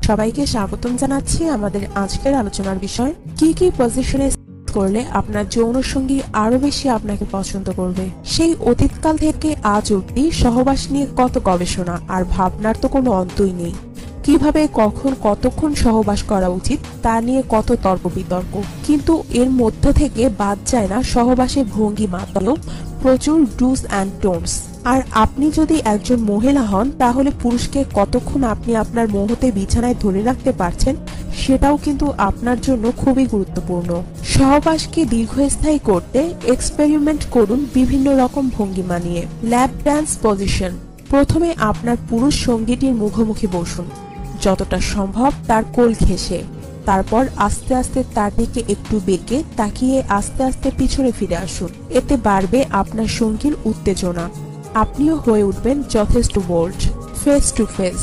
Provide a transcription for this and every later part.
সবাইকে স্বাগতম জানাচ্ছি আমাদের আজকের আলোচনার বিষয় কি কি পজিশনে করলে আপনার যৌন সঙ্গী আরো বেশি আপনাকে পছন্দ করবে। সেই অতীতকাল থেকে আজ অব্দি সহবাস নিয়ে কত গবেষণা আর ভাবনার তো কোনো অন্তই নেই। কিভাবে কখন কতক্ষণ সহবাস করা উচিত তা নিয়ে কত তর্ক বিতর্ক, কিন্তু এর মধ্য থেকে বাদ যায় না সহবাসের ভঙ্গিমা, প্রচুর ডুস অ্যান্ড ডোন্টস। আর আপনি যদি একজন মহিলা হন তাহলে পুরুষকে কতক্ষণ আপনি আপনার মোহতে বিছানায় ধরে রাখতে পারছেন সেটাও কিন্তু আপনার জন্য খুবই গুরুত্বপূর্ণ। সহবাসকে দীর্ঘস্থায়ী করতে এক্সপেরিমেন্ট করুন বিভিন্ন রকম ভঙ্গিমা নিয়ে। ল্যাপ ড্যান্স পজিশন। প্রথমে আপনার পুরুষ সঙ্গীটির মুখোমুখি বসুন, যতটা সম্ভব তার কোল ঘেঁষে। তারপর আস্তে আস্তে তার দিকে একটু বেঁকে তাকিয়ে আস্তে আস্তে পিছনে ফিরে আসুন। এতে বাড়বে আপনার সঙ্গীর উত্তেজনা, আপনিও হয়ে উঠবেন যথেষ্ট বোল্ড। Face to face.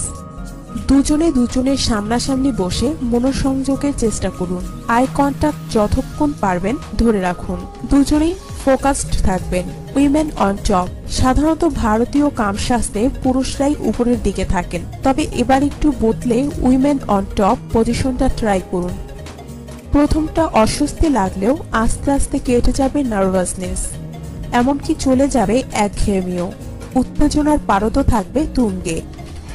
দুজনে দুজনের সামনাসামনি বসে মনোসংযোগের চেষ্টা করুন। আই কন্টাক্ট যতক্ষণ পারবেন ধরে রাখুন। দুজনেই ফোকাসড থাকবেন। Women on top. সাধারণত ভারতীয় কামশাস্ত্রে পুরুষরাই উপরের দিকে থাকেন, তবে এবার একটু বদলে উইমেন অন টপ পজিশনটা ট্রাই করুন। প্রথমটা অস্বস্তি লাগলেও আস্তে আস্তে কেটে যাবে নার্ভাসনেস, এমনকি চলে যাবে একঘেয়েমিও। উত্তেজনার পারদও থাকবে তুঙ্গে,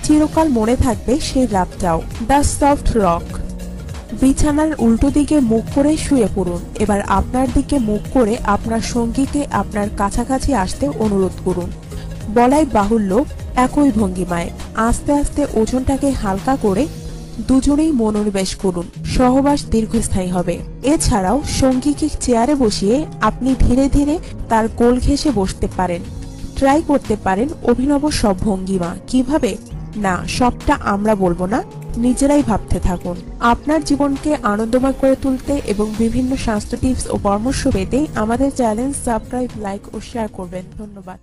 চিরকাল মনে থাকবে সেই রাতটাও। The soft rock. বিছানার উল্টো দিকে মুখ করে শুয়ে পড়ুন। এবার আপনার দিকে মুখ করে আপনার সঙ্গীকে আপনার কাছাকাছি আসতে অনুরোধ করুন। বলাই বাহুল্য একই ভঙ্গিমায় আস্তে আস্তে ওজনটাকে হালকা করে দুজনেই মনোনিবেশ করুন। সহবাস দীর্ঘস্থায়ী হবে। এছাড়াও সঙ্গীকে চেয়ারে বসিয়ে আপনি ধীরে ধীরে তার কোল ঘেঁষে বসতে পারেন। ট্রাই করতে পারেন অভিনব সব ভঙ্গিমা। কিভাবে? না, সবটা আমরা বলবো না, নিজেরাই ভাবতে থাকুন। আপনার জীবনকে আনন্দময় করে তুলতে এবং বিভিন্ন স্বাস্থ্য টিপস ও পরামর্শ পেতে আমাদের চ্যানেল সাবস্ক্রাইব, লাইক ও শেয়ার করবেন। ধন্যবাদ।